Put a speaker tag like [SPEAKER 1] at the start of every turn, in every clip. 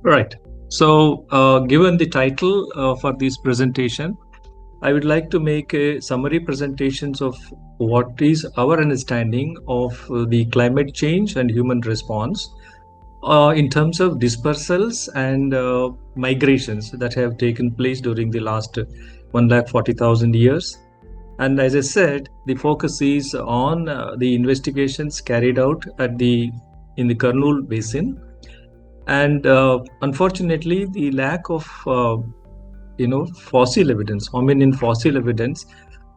[SPEAKER 1] Right. So, given the title for this presentation, I would like to make a summary presentations of what is our understanding of the climate change and human response in terms of dispersals and migrations that have taken place during the last 140,000 years. And as I said, the focus is on the investigations carried out in the Kurnool Basin. And unfortunately, the lack of fossil evidence, hominin fossil evidence,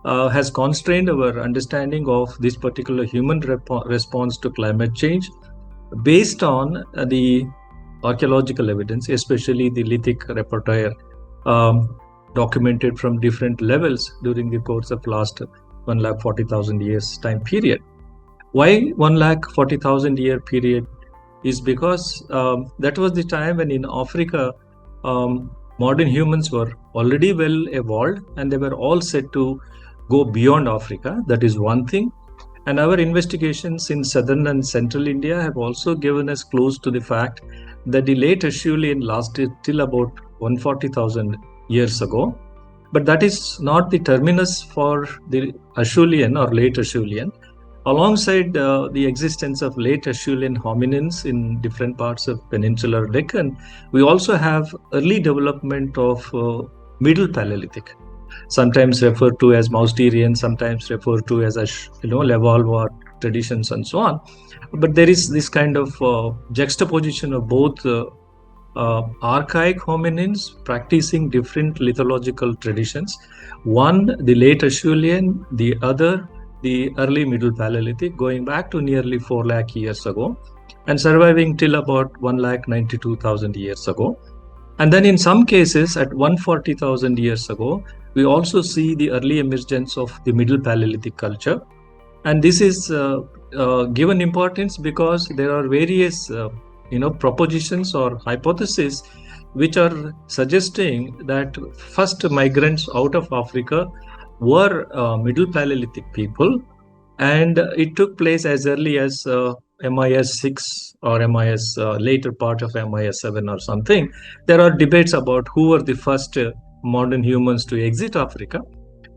[SPEAKER 1] has constrained our understanding of this particular human response to climate change based on the archaeological evidence, especially the lithic repertoire documented from different levels during the course of last 140,000 years time period. Why 140,000 year period? Is because that was the time when in Africa, modern humans were already well evolved and they were all set to go beyond Africa. That is one thing. And our investigations in southern and central India have also given us clues to the fact that the late Acheulean lasted till about 140,000 years ago. But that is not the terminus for the Acheulean or late Acheulean. Alongside the existence of late Acheulean hominins in different parts of peninsular Deccan, we also have early development of Middle Paleolithic, sometimes referred to as Mousterian, sometimes referred to as Levallois traditions and so on. But there is this kind of juxtaposition of both archaic hominins practicing different lithological traditions. One, the late Acheulean, the other, the early Middle Paleolithic, going back to nearly 4 lakh years ago and surviving till about 192,000 years ago. And then in some cases at 140,000 years ago, we also see the early emergence of the Middle Paleolithic culture. And this is given importance because there are various propositions or hypotheses which are suggesting that first migrants out of Africa were Middle Paleolithic people, and it took place as early as MIS 6 or MIS later part of MIS 7 or something. There are debates about who were the first modern humans to exit Africa,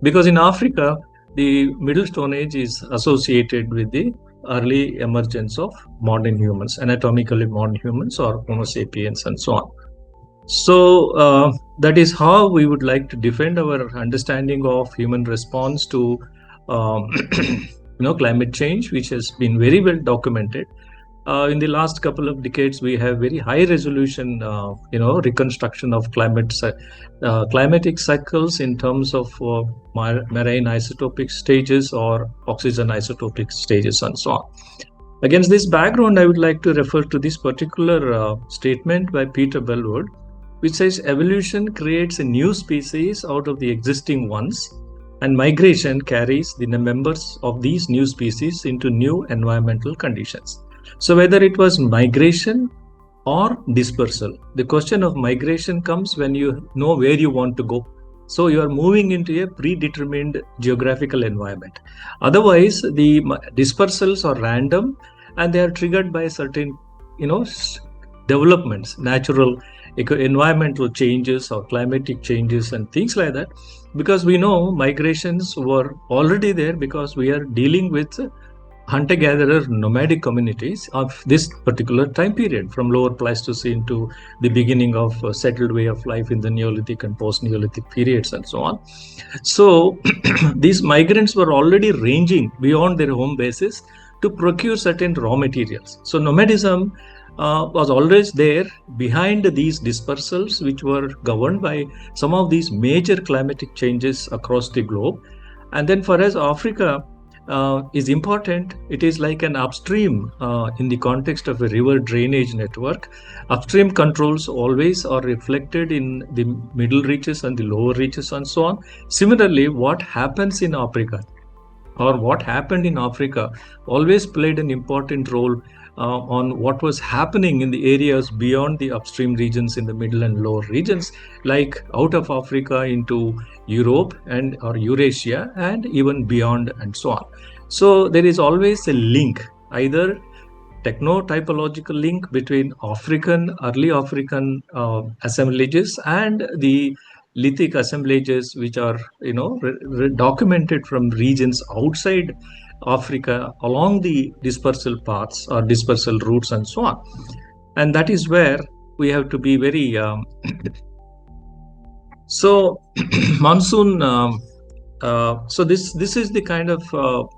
[SPEAKER 1] because in Africa the Middle Stone Age is associated with the early emergence of modern humans, anatomically modern humans or Homo sapiens and so on. So that is how we would like to defend our understanding of human response to climate change, which has been very well documented. In the last couple of decades, we have very high resolution reconstruction of climatic cycles in terms of marine isotopic stages or oxygen isotopic stages and so on. Against this background, I would like to refer to this particular statement by Peter Bellwood, which says evolution creates a new species out of the existing ones, and migration carries the members of these new species into new environmental conditions. So whether it was migration or dispersal, the question of migration comes when you know where you want to go. So you are moving into a predetermined geographical environment. Otherwise, the dispersals are random and they are triggered by certain, developments, natural environmental changes or climatic changes and things like that, because we know migrations were already there because we are dealing with hunter-gatherer nomadic communities of this particular time period, from lower Pleistocene to the beginning of a settled way of life in the Neolithic and post-Neolithic periods and so on. So these migrants were already ranging beyond their home bases to procure certain raw materials. So nomadism was always there behind these dispersals, which were governed by some of these major climatic changes across the globe. And then for us, Africa is important. It is like an upstream in the context of a river drainage network. Upstream controls always are reflected in the middle reaches and the lower reaches and so on. Similarly, what happens in Africa or what happened in Africa always played an important role on what was happening in the areas beyond the upstream regions in the middle and lower regions, like out of Africa into Europe and or Eurasia and even beyond and so on. So there is always a link. Either techno-typological link between early African assemblages and the lithic assemblages, which are documented from regions outside Africa along the dispersal paths or dispersal routes and so on. And that is where we have to be very so monsoon. So this is the kind of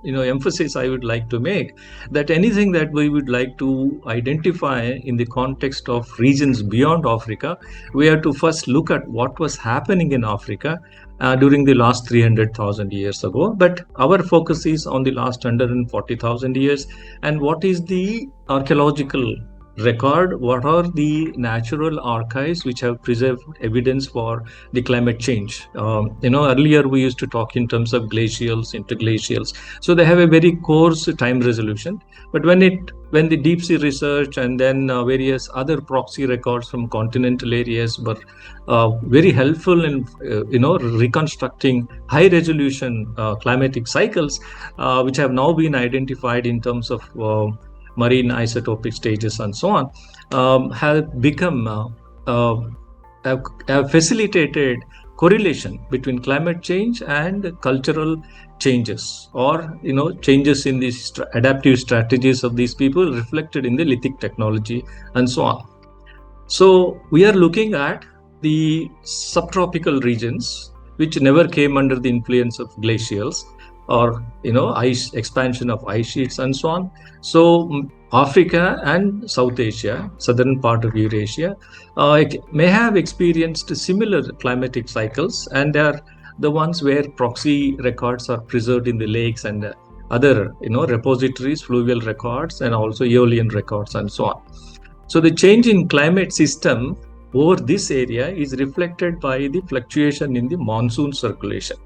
[SPEAKER 1] emphasis I would like to make, that anything that we would like to identify in the context of regions beyond Africa, we have to first look at what was happening in Africa during the last 300,000 years ago. But our focus is on the last 140,000 years, and what is the archaeological record, what are the natural archives which have preserved evidence for the climate change. Earlier we used to talk in terms of glacials, interglacials, so they have a very coarse time resolution. But when the deep sea research and then various other proxy records from continental areas were very helpful in reconstructing high resolution climatic cycles, which have now been identified in terms of marine isotopic stages and so on, have become have facilitated correlation between climate change and cultural changes, or changes in the adaptive strategies of these people reflected in the lithic technology and so on. So we are looking at the subtropical regions which never came under the influence of glacials, or ice expansion of ice sheets and so on. So Africa and South Asia, southern part of Eurasia, may have experienced similar climatic cycles, and they are the ones where proxy records are preserved in the lakes and other repositories, fluvial records, and also Aeolian records and so on. So the change in climate system over this area is reflected by the fluctuation in the monsoon circulation,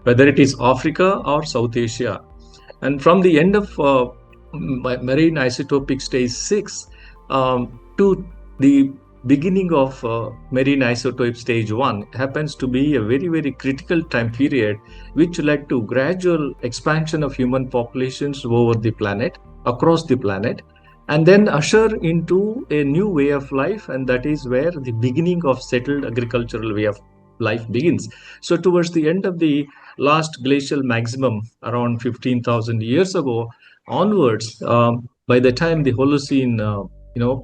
[SPEAKER 1] whether it is Africa or South Asia. And from the end of marine isotopic stage 6 to the beginning of marine isotope stage 1 happens to be a very, very critical time period, which led to gradual expansion of human populations over the planet, across the planet, and then usher into a new way of life, and that is where the beginning of settled agricultural way of life begins. So towards the end of the last glacial maximum, around 15,000 years ago onwards, by the time the Holocene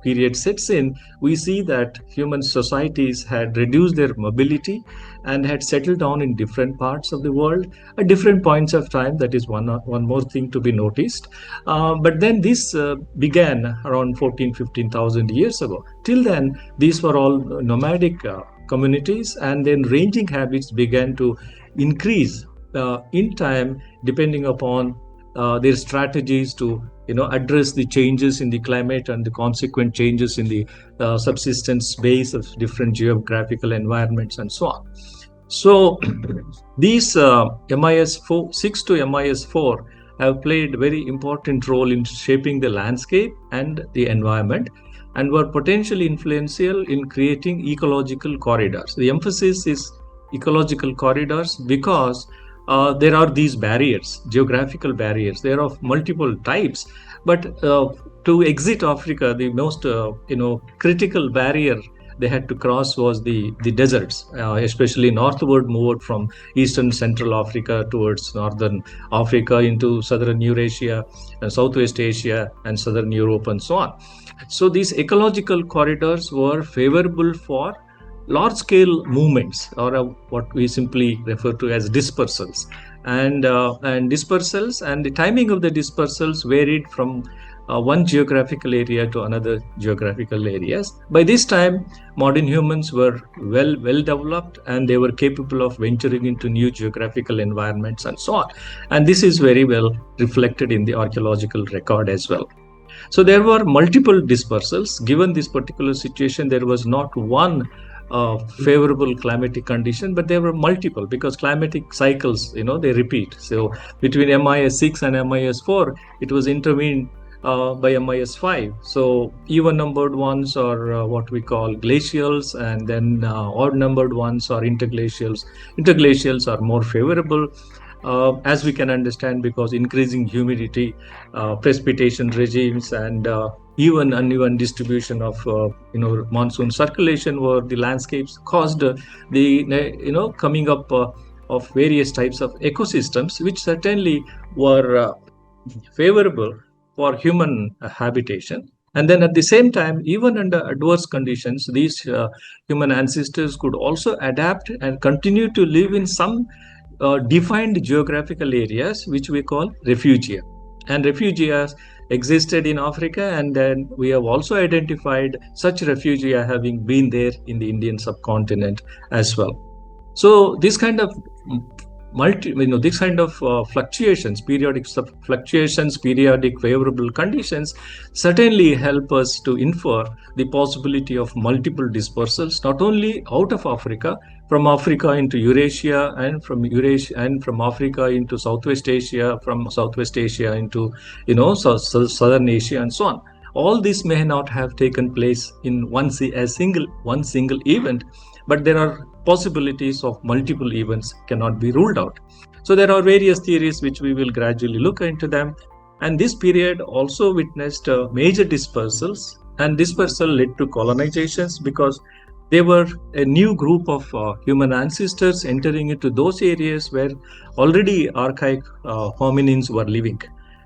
[SPEAKER 1] period sets in, we see that human societies had reduced their mobility and had settled down in different parts of the world at different points of time. That is one more thing to be noticed. But then this began around 15,000 years ago. Till then, these were all nomadic communities, and then ranging habits began to increase in time, depending upon their strategies to address the changes in the climate and the consequent changes in the subsistence base of different geographical environments and so on. So these MIS 6 to MIS 4 have played a very important role in shaping the landscape and the environment, and were potentially influential in creating ecological corridors. The emphasis is ecological corridors because there are these barriers, geographical barriers. They are of multiple types, but to exit Africa, the most critical barrier they had to cross was the deserts, especially northward moved from eastern central Africa towards northern Africa into southern Eurasia and southwest Asia and southern Europe and so on. So these ecological corridors were favorable for large-scale movements, or what we simply refer to as dispersals, and dispersals, and the timing of the dispersals varied from one geographical area to another geographical areas. By this time, modern humans were well developed, and they were capable of venturing into new geographical environments and so on. And this is very well reflected in the archaeological record as well. So there were multiple dispersals. Given this particular situation, there was not one favorable climatic condition, but there were multiple, because climatic cycles, they repeat. So between MIS 6 and MIS 4, it was intervened by MIS 5. So even numbered ones are what we call glacials, and then odd numbered ones are interglacials. Interglacials are more favorable. as we can understand, because increasing humidity, precipitation regimes, and even uneven distribution of monsoon circulation over the landscapes caused the coming up of various types of ecosystems, which certainly were favorable for human habitation. And then at the same time, even under adverse conditions, these human ancestors could also adapt and continue to live in some defined geographical areas, which we call refugia. And refugia existed in Africa, and then we have also identified such refugia having been there in the Indian subcontinent as well. So this kind of this kind of fluctuations, periodic fluctuations, periodic favorable conditions certainly help us to infer the possibility of multiple dispersals, not only out of Africa, from Africa into Eurasia, and from Eurasia and from Africa into Southwest Asia, from Southwest Asia into Southern Asia, and so on. All this may not have taken place in one single event, but there are possibilities of multiple events cannot be ruled out. So there are various theories which we will gradually look into them. And this period also witnessed major dispersals, and dispersal led to colonizations because they were a new group of human ancestors entering into those areas where already archaic hominins were living.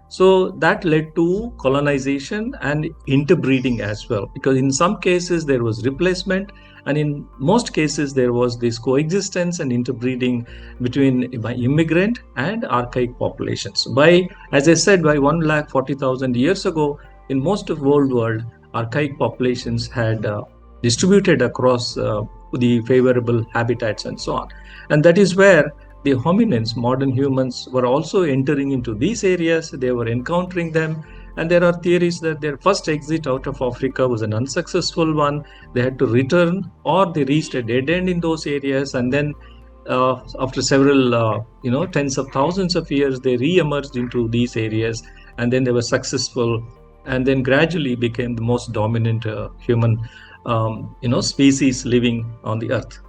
[SPEAKER 1] So that led to colonization and interbreeding as well, because in some cases there was replacement, and in most cases there was this coexistence and interbreeding between immigrant and archaic populations. As I said, by 140,000 years ago, in most of the world, archaic populations had distributed across the favorable habitats and so on. And that is where the hominins, modern humans, were also entering into these areas. They were encountering them, and there are theories that their first exit out of Africa was an unsuccessful one. They had to return, or they reached a dead end in those areas, and then after several tens of thousands of years, they re-emerged into these areas, and then they were successful, and then gradually became the most dominant human species living on the earth.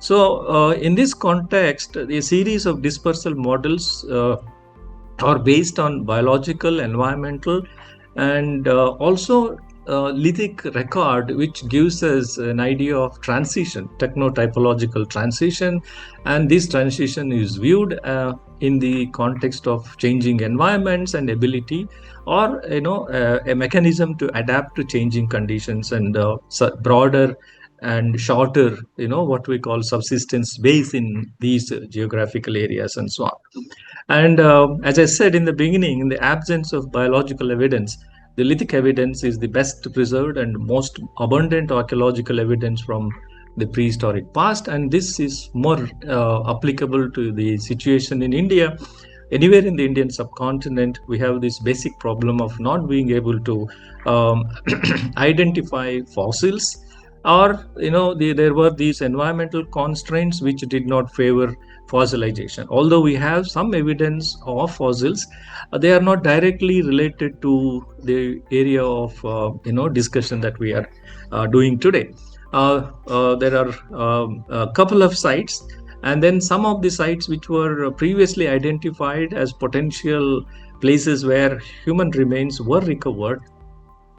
[SPEAKER 1] So in this context, a series of dispersal models are based on biological, environmental, and also lithic record, which gives us an idea of transition, technotypological transition. And this transition is viewed in the context of changing environments and ability, or a mechanism to adapt to changing conditions, and broader and shorter, what we call subsistence base in these geographical areas and so on. And as I said in the beginning, in the absence of biological evidence, the lithic evidence is the best preserved and most abundant archaeological evidence from the prehistoric past. And this is more applicable to the situation in India. Anywhere in the Indian subcontinent, we have this basic problem of not being able to identify fossils, or there were these environmental constraints which did not favor fossilization. Although we have some evidence of fossils, they are not directly related to the area of discussion that we are doing today. There are a couple of sites, and then some of the sites which were previously identified as potential places where human remains were recovered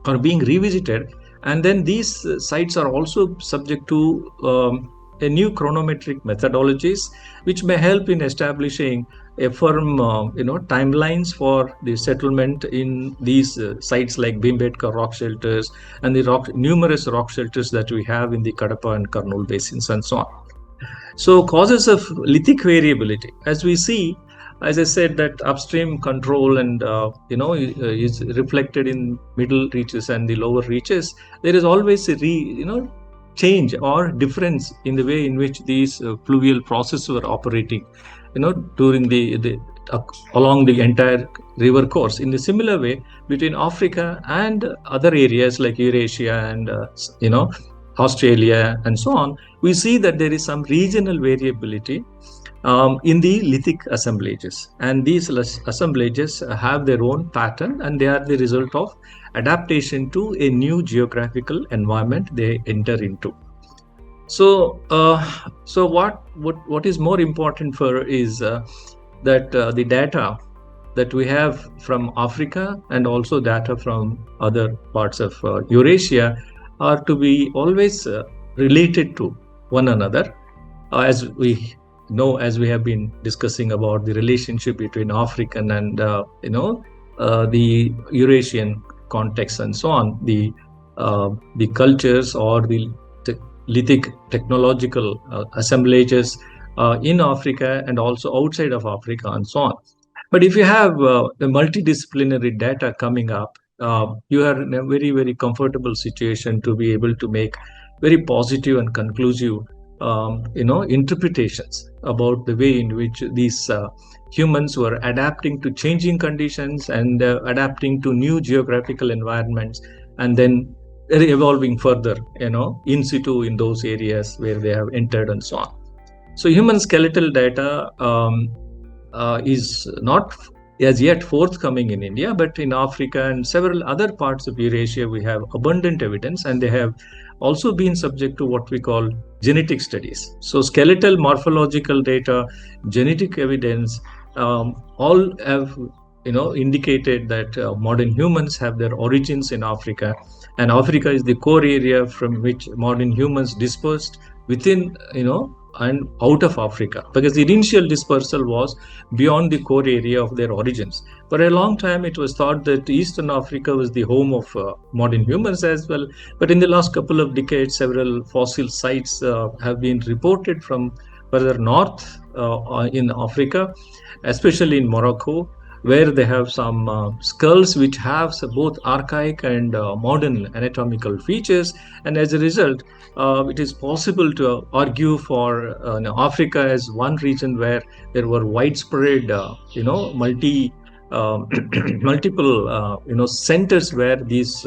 [SPEAKER 1] are being revisited. And then these sites are also subject to a new chronometric methodologies, which may help in establishing a firm timelines for the settlement in these sites like Bhimbetka rock shelters and the numerous rock shelters that we have in the Kadapa and Kurnool basins and so on. So causes of lithic variability, as we see, as I said, that upstream control and is reflected in middle reaches and the lower reaches. There is always a change or difference in the way in which these fluvial processes were operating, during along the entire river course. In a similar way, between Africa and other areas like Eurasia and Australia and so on, we see that there is some regional variability in the lithic assemblages, and these assemblages have their own pattern, and they are the result of adaptation to a new geographical environment they enter into. So what is more important for is that the data that we have from Africa and also data from other parts of Eurasia are to be always related to one another. As we know, as we have been discussing about the relationship between African and the Eurasian context and so on, the cultures or the lithic technological assemblages in Africa and also outside of Africa and so on. But if you have the multidisciplinary data coming up, you are in a very, very comfortable situation to be able to make very positive and conclusive interpretations about the way in which these humans were adapting to changing conditions and adapting to new geographical environments, and then evolving further, in situ in those areas where they have entered and so on. So human skeletal data is not as yet forthcoming in India, but in Africa and several other parts of Eurasia, we have abundant evidence, and they have also been subject to what we call genetic studies. So skeletal morphological data, genetic evidence, all have indicated that modern humans have their origins in Africa, and Africa is the core area from which modern humans dispersed within and out of Africa, because the initial dispersal was beyond the core area of their origins. For a long time, it was thought that Eastern Africa was the home of modern humans as well. But in the last couple of decades, several fossil sites have been reported from further north in Africa, especially in Morocco, where they have some skulls which have both archaic and modern anatomical features. And as a result, it is possible to argue for Africa as one region where there were widespread, multiple, centers where this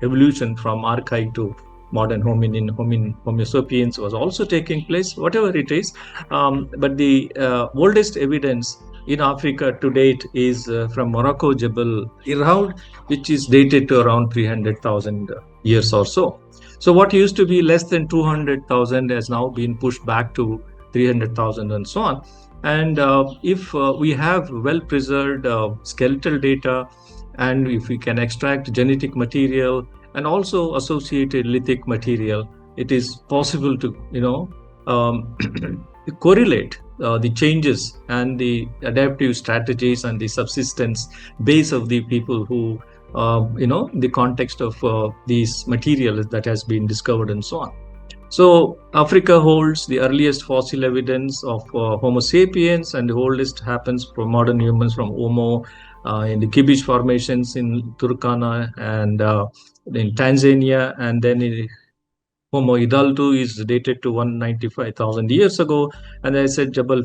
[SPEAKER 1] evolution from archaic to modern hominin, Homo sapiens was also taking place, whatever it is. But the oldest evidence in Africa to date is from Morocco, Jebel Irhoud, which is dated to around 300,000 years or so. So what used to be less than 200,000 has now been pushed back to 300,000 and so on. And if we have well-preserved skeletal data, and if we can extract genetic material and also associated lithic material, it is possible to, correlate the changes and the adaptive strategies and the subsistence base of the people who, the context of these materials that has been discovered and so on. So Africa holds the earliest fossil evidence of Homo sapiens, and the oldest happens from modern humans from Homo in the Kibish formations in Turkana and in Tanzania, and then in Homo hidalgo is dated to 195,000 years ago, and I said Jebel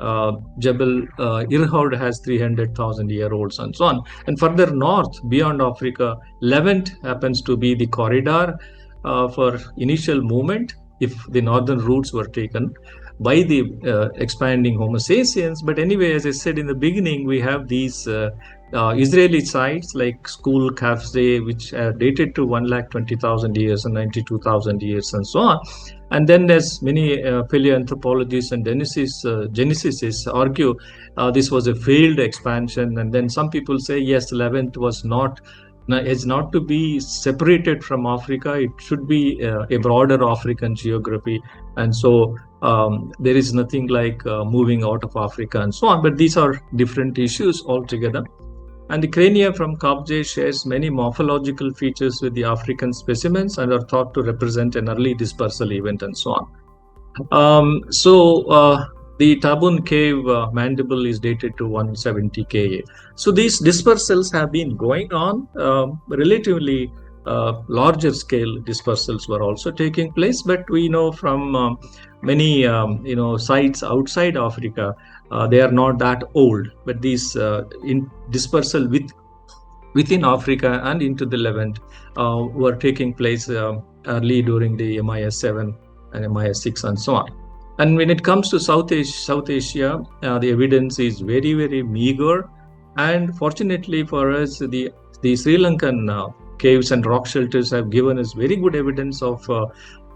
[SPEAKER 1] Irhoud has 300,000-year-olds and so on. And further north, beyond Africa, Levant happens to be the corridor for initial movement, if the northern routes were taken by the expanding Homo sapiens. But anyway, as I said in the beginning, we have these Israeli sites like School Kafze, which are dated to 120,000 years and 92,000 years and so on. And then there's many paleoanthropologists and geneticists argue this was a failed expansion. And then some people say, yes, Levant was not to be separated from Africa. It should be a broader African geography. And so there is nothing like moving out of Africa and so on. But these are different issues altogether. And the crania from Kabje shares many morphological features with the African specimens and are thought to represent an early dispersal event and so on. The Tabun cave mandible is dated to 170 Ka. So these dispersals have been going on. Relatively larger scale dispersals were also taking place, but we know from many sites outside Africa, they are not that old, but these in dispersal within Africa and into the Levant were taking place early during the MIS 7 and MIS 6 and so on. And when it comes to South Asia, the evidence is very, very meager. And fortunately for us, the Sri Lankan caves and rock shelters have given us very good evidence of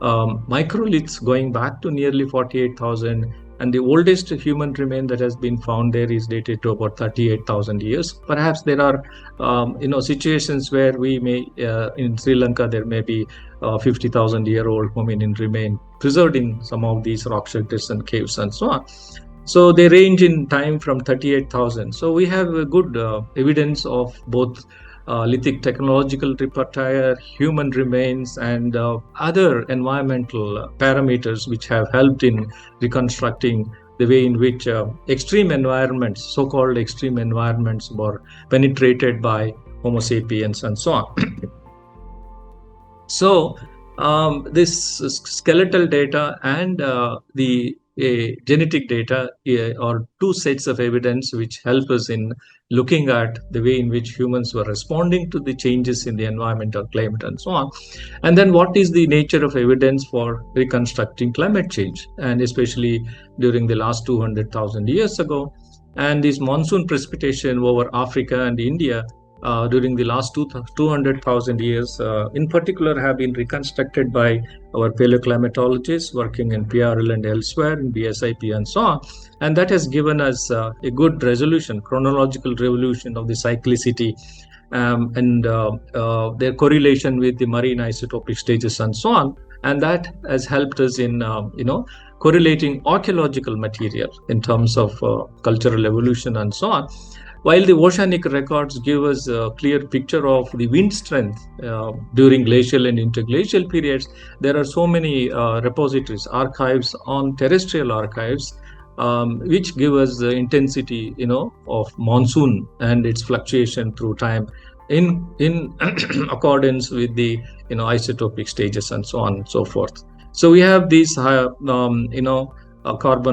[SPEAKER 1] microliths going back to nearly 48,000, And the oldest human remain that has been found there is dated to about 38,000 years. Perhaps there are, situations where we may, in Sri Lanka, there may be 50,000-year-old hominin remain preserved in some of these rock shelters and caves and so on. So they range in time from 38,000. So we have a good evidence of both lithic technological repertoire, human remains, and other environmental parameters which have helped in reconstructing the way in which extreme environments, so-called extreme environments, were penetrated by Homo sapiens and so on. So this skeletal data and the genetic data are two sets of evidence which help us in looking at the way in which humans were responding to the changes in the environment or climate and so on. And then what is the nature of evidence for reconstructing climate change, and especially during the last 200,000 years ago. And this monsoon precipitation over Africa and India during the last 200,000 years, in particular, have been reconstructed by our paleoclimatologists working in PRL and elsewhere in BSIP and so on. And that has given us a good resolution, chronological resolution of the cyclicity and their correlation with the marine isotopic stages and so on. And that has helped us in, correlating archaeological material in terms of cultural evolution and so on. While the oceanic records give us a clear picture of the wind strength during glacial and interglacial periods, there are so many repositories, archives on terrestrial archives, which give us the intensity, of monsoon and its fluctuation through time in accordance with the, isotopic stages and so on and so forth. So we have these, carbon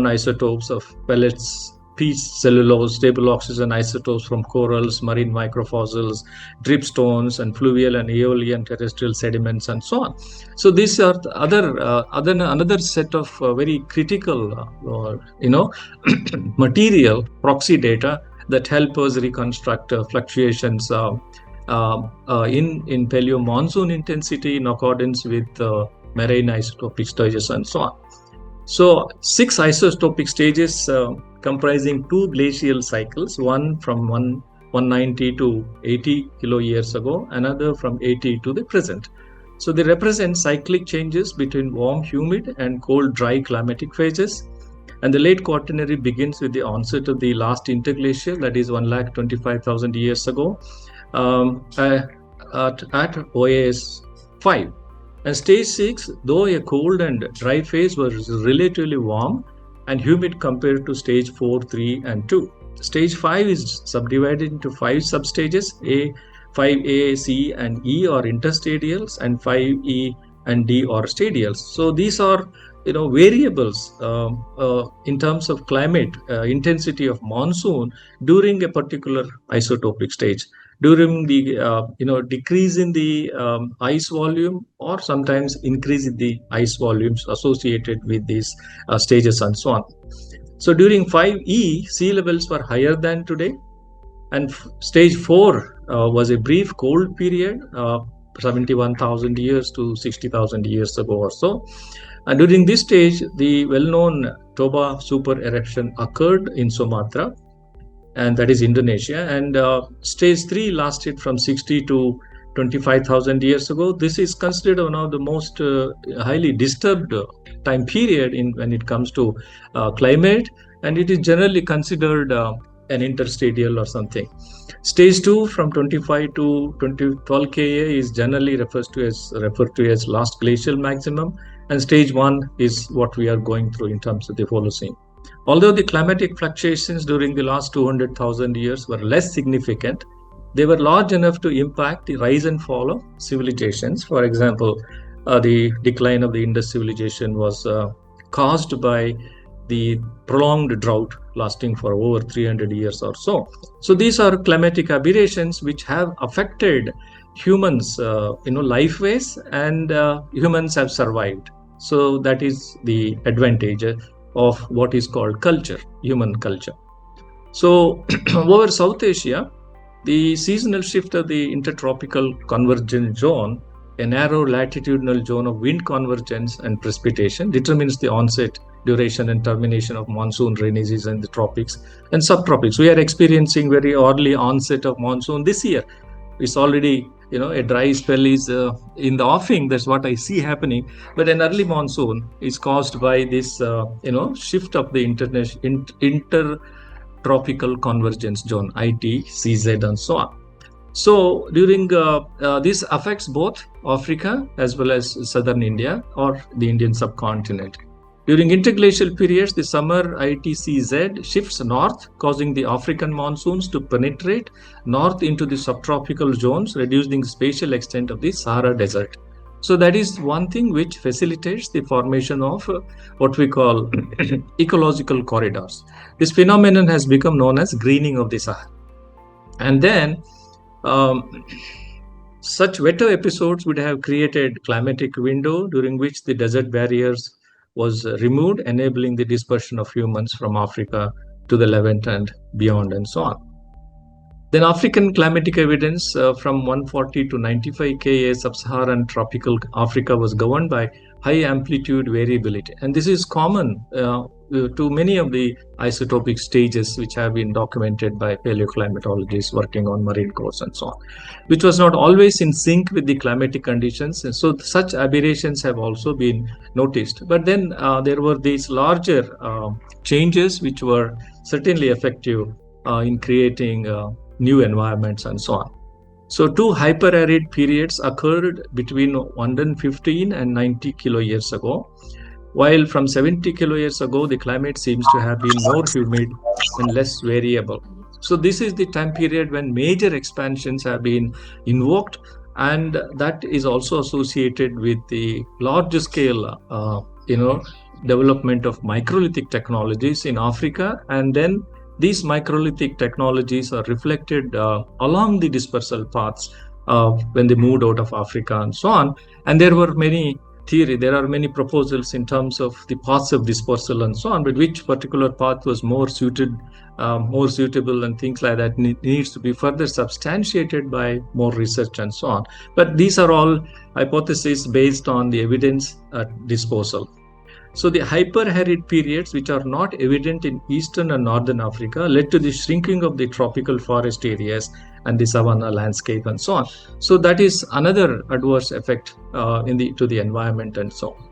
[SPEAKER 1] isotopes of pellets, peat, cellulose, stable oxygen isotopes from corals, marine microfossils, dripstones, and fluvial and Aeolian terrestrial sediments, and so on. So these are another set of very critical, material proxy data that help us reconstruct fluctuations in paleo monsoon intensity in accordance with marine isotopic stages and so on. So 6 isotopic stages comprising 2 glacial cycles, one from 190 to 80 kilo years ago, another from 80 to the present. So they represent cyclic changes between warm, humid, and cold, dry climatic phases. And the late Quaternary begins with the onset of the last interglacial, that is 125,000 years ago, at OAS 5. And stage 6, though a cold and dry phase, was relatively warm and humid compared to stage 4, 3, and 2. Stage 5 is subdivided into 5 substages. 5A, C, and E are interstadials, and 5E and D are stadials. So these are, variables in terms of climate, intensity of monsoon during a particular isotopic stage, during the decrease in the ice volume, or sometimes increase in the ice volumes associated with these stages and so on. So during 5E, sea levels were higher than today, and stage 4 was a brief cold period, 71,000 years to 60,000 years ago or so. And during this stage, the well-known Toba super eruption occurred in Sumatra, and that is Indonesia. And stage 3 lasted from 60 to 25,000 years ago. This is considered one of the most highly disturbed time period when it comes to climate, and it is generally considered an interstadial or something. Stage 2 from 25 to 12 Ka is generally referred to as last glacial maximum, and stage 1 is what we are going through in terms of the Holocene. Although the climatic fluctuations during the last 200,000 years were less significant, they were large enough to impact the rise and fall of civilizations. For example, the decline of the Indus civilization was caused by the prolonged drought lasting for over 300 years or so. So these are climatic aberrations which have affected humans, life ways, and humans have survived. So that is the advantage of what is called culture, human culture. So over South Asia, the seasonal shift of the intertropical convergence zone, a narrow latitudinal zone of wind convergence and precipitation, determines the onset duration and termination of monsoon rainy season in the tropics and subtropics. We are experiencing very early onset of monsoon this year. It's already, a dry spell is in the offing. That's what I see happening. But an early monsoon is caused by this, shift of the intertropical convergence zone, ITCZ, and so on. So during this affects both Africa as well as southern India or the Indian subcontinent. During interglacial periods, the summer ITCZ shifts north, causing the African monsoons to penetrate north into the subtropical zones, reducing the spatial extent of the Sahara Desert. So that is one thing which facilitates the formation of what we call ecological corridors. This phenomenon has become known as greening of the Sahara. And then such wetter episodes would have created climatic window during which the desert barriers was removed, enabling the dispersion of humans from Africa to the Levant and beyond, and so on. Then African climatic evidence from 140 to 95 Ka sub-Saharan tropical Africa was governed by high amplitude variability. And this is common to many of the isotopic stages which have been documented by paleoclimatologists working on marine cores and so on, which was not always in sync with the climatic conditions. And so such aberrations have also been noticed. But then there were these larger changes which were certainly effective in creating new environments and so on. So two hyper-arid periods occurred between 115 and 90 kilo years ago, while from 70 kilo years ago, the climate seems to have been more humid and less variable. So this is the time period when major expansions have been invoked, and that is also associated with the large scale, development of microlithic technologies in Africa, and then these microlithic technologies are reflected along the dispersal paths when they moved out of Africa and so on. And there were many there are many proposals in terms of the paths of dispersal and so on, but which particular path was more suitable and things like that needs to be further substantiated by more research and so on. But these are all hypotheses based on the evidence at disposal. So the hyper-arid periods, which are not evident in eastern and northern Africa, led to the shrinking of the tropical forest areas and the savanna landscape and so on. So that is another adverse effect to the environment and so on.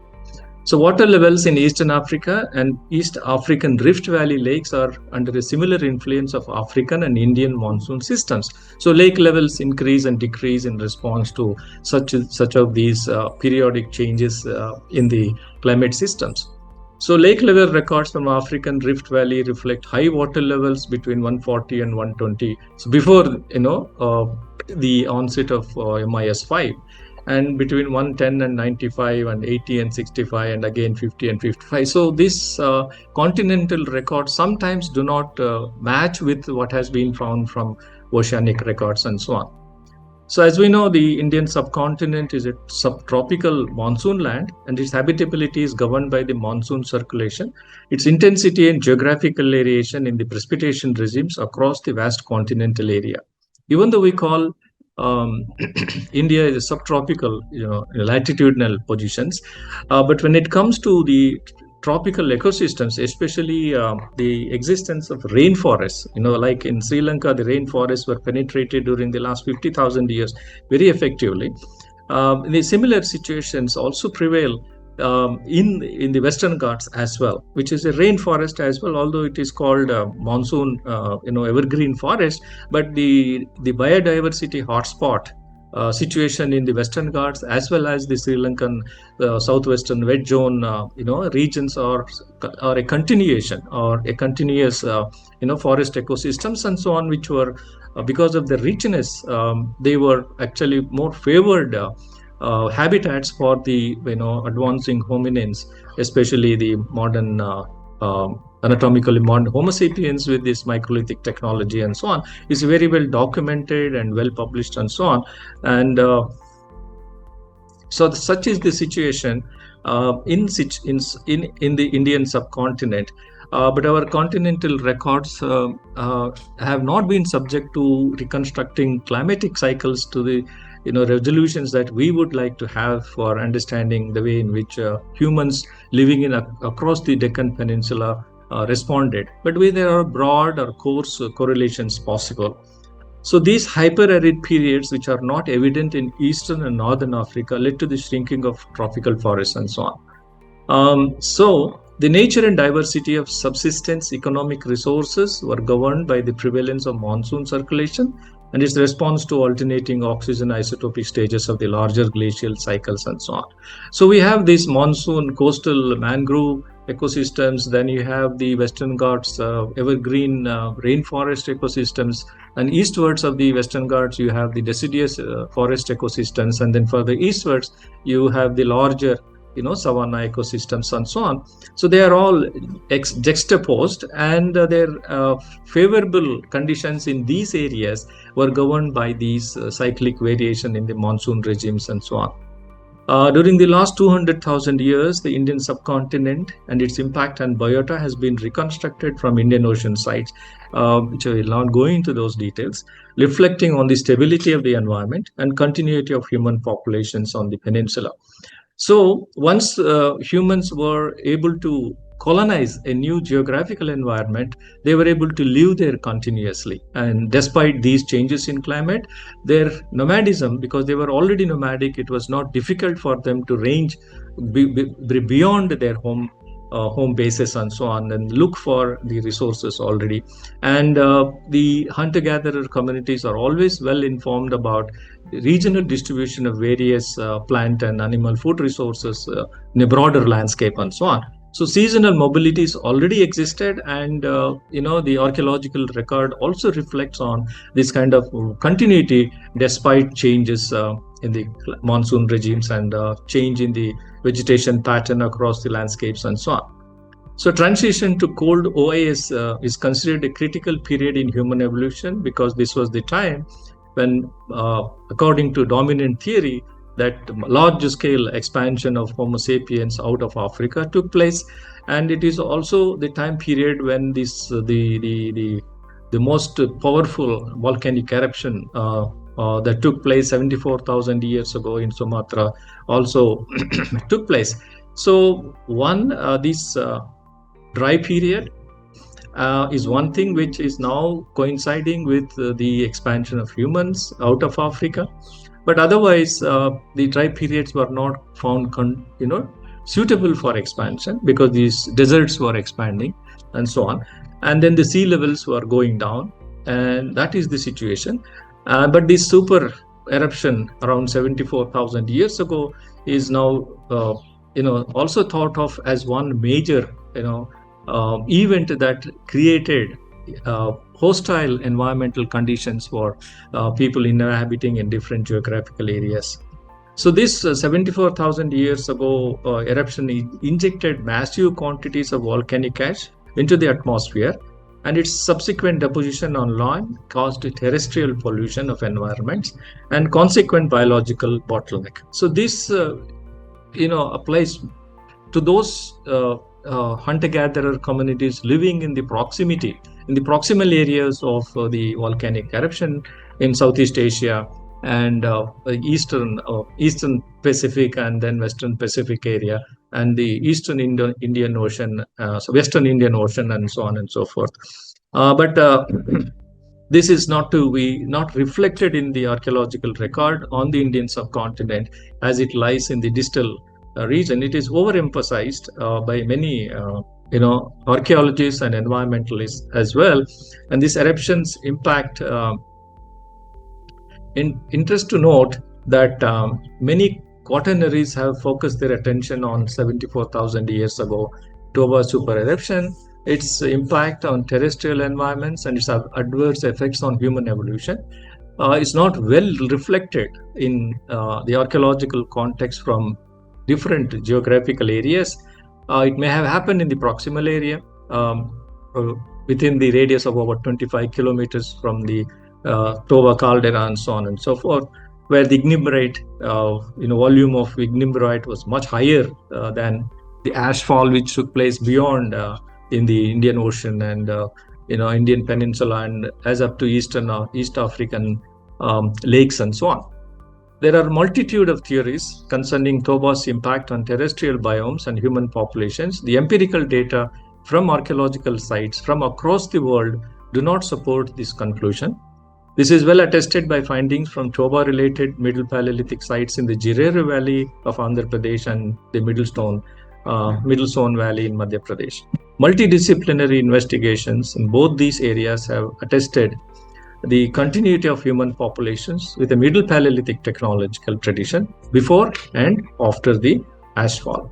[SPEAKER 1] So water levels in Eastern Africa and East African Rift Valley lakes are under a similar influence of African and Indian monsoon systems. So lake levels increase and decrease in response to such of these periodic changes in the climate systems. So lake level records from African Rift Valley reflect high water levels between 140 and 120. So before the onset of MIS5. And between 110 and 95 and 80 and 65 and again 50 and 55. So this continental records sometimes do not match with what has been found from oceanic records and so on. So as we know, the Indian subcontinent is a subtropical monsoon land, and its habitability is governed by the monsoon circulation, its intensity and geographical variation in the precipitation regimes across the vast continental area. Even though we call India is a subtropical, latitudinal positions, but when it comes to the tropical ecosystems, especially the existence of rainforests, like in Sri Lanka, the rainforests were penetrated during the last 50,000 years very effectively. The similar situations also prevail in the Western Ghats as well, which is a rainforest as well, although it is called monsoon, evergreen forest, but the biodiversity hotspot situation in the Western Ghats as well as the Sri Lankan southwestern wet zone, regions are a continuation or a continuous, forest ecosystems and so on, which were because of the richness, they were actually more favored habitats for the advancing hominins, especially the modern anatomically modern Homo sapiens with this microlithic technology and so on, is very well documented and well published and so on. And so such is the situation in the Indian subcontinent. But our continental records have not been subject to reconstructing climatic cycles to the resolutions that we would like to have for understanding the way in which humans living across the Deccan Peninsula responded. But there are broad or coarse correlations possible. So these hyper-arid periods, which are not evident in Eastern and Northern Africa, led to the shrinking of tropical forests and so on. So the nature and diversity of subsistence economic resources were governed by the prevalence of monsoon circulation and its response to alternating oxygen isotopic stages of the larger glacial cycles and so on. So we have these monsoon coastal mangrove ecosystems, then you have the Western Ghats evergreen rainforest ecosystems, and eastwards of the Western Ghats you have the deciduous forest ecosystems, and then further eastwards you have the larger savanna ecosystems and so on. So they are all juxtaposed, and their favorable conditions in these areas were governed by these cyclic variation in the monsoon regimes and so on. During the last 200,000 years, the Indian subcontinent and its impact on biota has been reconstructed from Indian Ocean sites, which I will not go into those details, reflecting on the stability of the environment and continuity of human populations on the peninsula. So once humans were able to colonize a new geographical environment, they were able to live there continuously. And despite these changes in climate, their nomadism, because they were already nomadic, it was not difficult for them to range beyond their home bases and so on, and look for the resources already. And the hunter-gatherer communities are always well informed about regional distribution of various plant and animal food resources in a broader landscape and so on. So seasonal mobilities already existed, and the archaeological record also reflects on this kind of continuity despite changes in the monsoon regimes and change in the vegetation pattern across the landscapes and so on. So transition to cold OAS is considered a critical period in human evolution, because this was the time when, according to dominant theory, that large-scale expansion of Homo sapiens out of Africa took place, and it is also the time period when this the most powerful volcanic eruption that took place 74,000 years ago in Sumatra also took place. So this dry period is one thing which is now coinciding with the expansion of humans out of Africa. But otherwise, the dry periods were not found, suitable for expansion, because these deserts were expanding and so on. And then the sea levels were going down, and that is the situation. But this super eruption around 74,000 years ago is now, also thought of as one major, event that created hostile environmental conditions for people inhabiting in different geographical areas. So this 74,000 years ago eruption injected massive quantities of volcanic ash into the atmosphere, and its subsequent deposition on land caused terrestrial pollution of environments and consequent biological bottleneck. So this applies to those hunter-gatherer communities living in the proximal areas of the volcanic eruption in Southeast Asia and Eastern Pacific and then Western Pacific area, and the Eastern Indian Ocean, so Western Indian Ocean, and so on and so forth. But this is not reflected in the archaeological record on the Indian subcontinent, as it lies in the distal region. It is overemphasized by many archaeologists and environmentalists as well. And this eruption's impact, interest to note that many quaternaries have focused their attention on 74,000 years ago Toba super eruption, its impact on terrestrial environments and its adverse effects on human evolution is not well reflected in the archaeological context from different geographical areas. It may have happened in the proximal area within the radius of about 25 kilometers from the Toba caldera and so on and so forth, where the ignimbrite, volume of ignimbrite was much higher than the ash fall which took place beyond in the Indian Ocean and Indian Peninsula and as up to East African lakes and so on. There are multitude of theories concerning Toba's impact on terrestrial biomes and human populations. The empirical data from archaeological sites from across the world do not support this conclusion. This is well attested by findings from Toba-related Middle Paleolithic sites in the Jireru Valley of Andhra Pradesh and the Middle Stone Valley in Madhya Pradesh. Multidisciplinary investigations in both these areas have attested the continuity of human populations with a Middle Paleolithic technological tradition before and after the ashfall.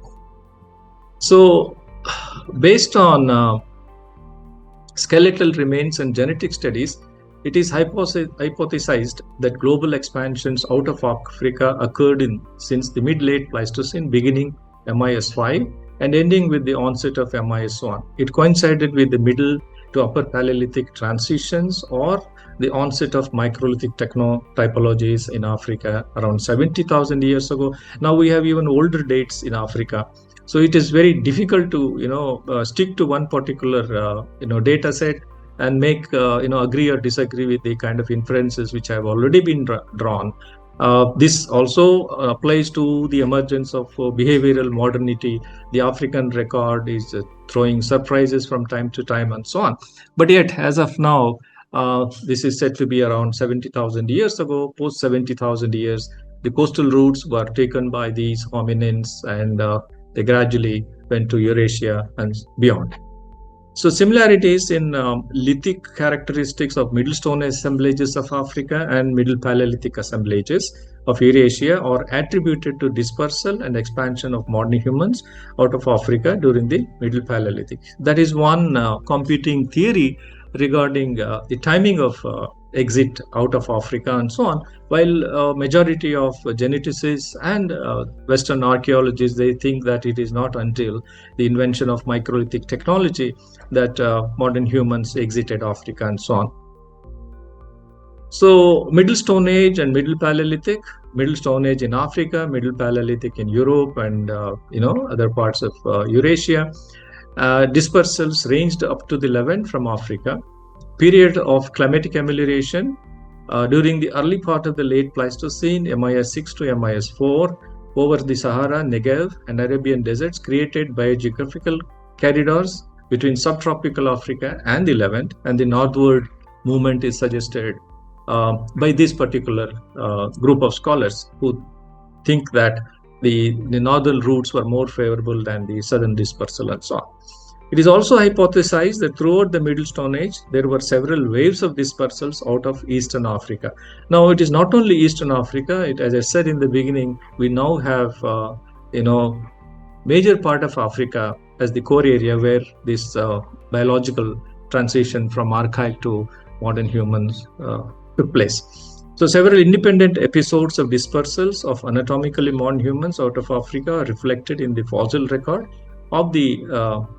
[SPEAKER 1] So, based on skeletal remains and genetic studies, it is hypothesized that global expansions out of Africa occurred since the mid-late Pleistocene, beginning MIS5 and ending with the onset of MIS1. It coincided with the Middle to Upper Paleolithic transitions or the onset of microlithic typologies in Africa around 70,000 years ago. Now we have even older dates in Africa. So it is very difficult to stick to one particular data set and make agree or disagree with the kind of inferences which have already been drawn. This also applies to the emergence of behavioral modernity. The African record is throwing surprises from time to time and so on. But yet, as of now, this is said to be around 70,000 years ago. Post 70,000 years, the coastal routes were taken by these hominins, and they gradually went to Eurasia and beyond. So similarities in lithic characteristics of Middle Stone assemblages of Africa and Middle Paleolithic assemblages of Eurasia are attributed to dispersal and expansion of modern humans out of Africa during the Middle Paleolithic. That is one competing theory regarding the timing of exit out of Africa and so on, while majority of geneticists and Western archaeologists, they think that it is not until the invention of microlithic technology that modern humans exited Africa and so on. So Middle Stone Age and Middle Paleolithic, Middle Stone Age in Africa, Middle Paleolithic in Europe and other parts of Eurasia. Dispersals ranged up to the Levant from Africa. Period of climatic amelioration during the early part of the late Pleistocene, MIS6 to MIS4, over the Sahara, Negev, and Arabian deserts created biogeographical corridors between subtropical Africa and the Levant, and the northward movement is suggested by this particular group of scholars who think that the northern routes were more favorable than the southern dispersal and so on. It is also hypothesized that throughout the Middle Stone Age, there were several waves of dispersals out of Eastern Africa. Now, it is not only Eastern Africa, as I said in the beginning, we now have, major part of Africa as the core area where this biological transition from archaic to modern humans took place. So several independent episodes of dispersals of anatomically modern humans out of Africa are reflected in the fossil record of the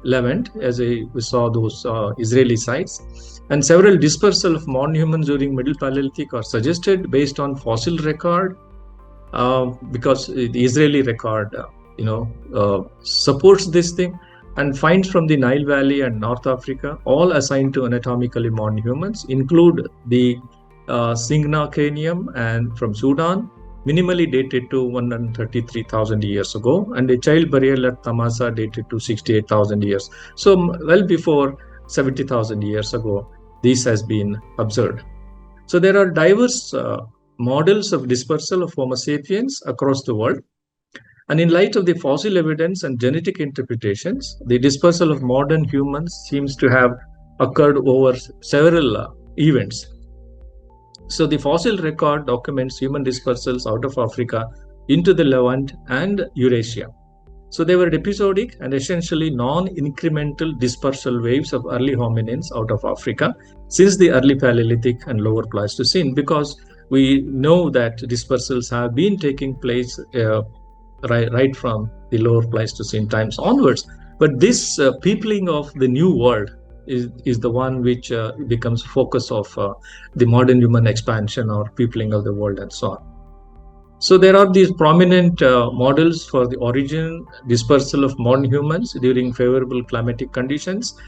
[SPEAKER 1] Levant, as we saw those Israeli sites, and several dispersal of modern humans during Middle Paleolithic are suggested based on fossil record, because the Israeli record, supports this thing, and finds from the Nile Valley and North Africa, all assigned to anatomically modern humans, include the Singna cranium and from Sudan, minimally dated to 133,000 years ago, and a child burial at Tamasa dated to 68,000 years. So well before 70,000 years ago, this has been observed. So there are diverse models of dispersal of Homo sapiens across the world. And in light of the fossil evidence and genetic interpretations, the dispersal of modern humans seems to have occurred over several events. So the fossil record documents human dispersals out of Africa into the Levant and Eurasia. So they were episodic and essentially non-incremental dispersal waves of early hominins out of Africa since the early Paleolithic and lower Pleistocene, because we know that dispersals have been taking place right from the lower Pleistocene times onwards. But this peopling of the new world is the one which becomes focus of the modern human expansion or peopling of the world and so on. So there are these prominent models for the origin, dispersal of modern humans during favorable climatic conditions.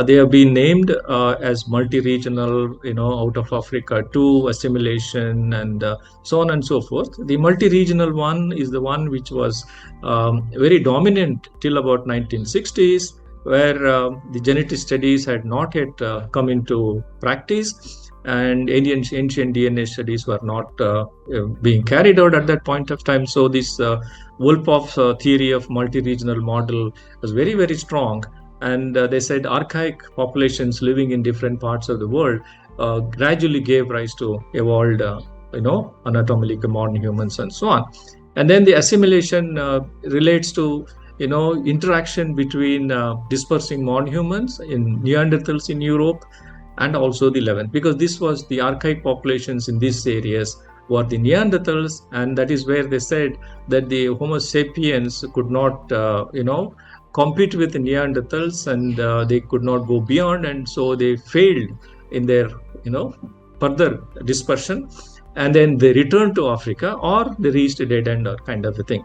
[SPEAKER 1] They have been named as multi-regional, out of Africa to assimilation and so on and so forth. The multi-regional one is the one which was very dominant till about 1960s, where the genetic studies had not yet come into practice, and ancient DNA studies were not being carried out at that point of time. So this Wolpoff's theory of multi-regional model was very, very strong. And they said archaic populations living in different parts of the world gradually gave rise to evolved, anatomically modern humans and so on. And then the assimilation relates to interaction between dispersing modern humans in Neanderthals in Europe and also the Levant, because this was the archaic populations in these areas were the Neanderthals, and that is where they said that the Homo sapiens could not, compete with the Neanderthals, and they could not go beyond, and so they failed in their, further dispersion, and then they returned to Africa or they reached a dead end or kind of a thing.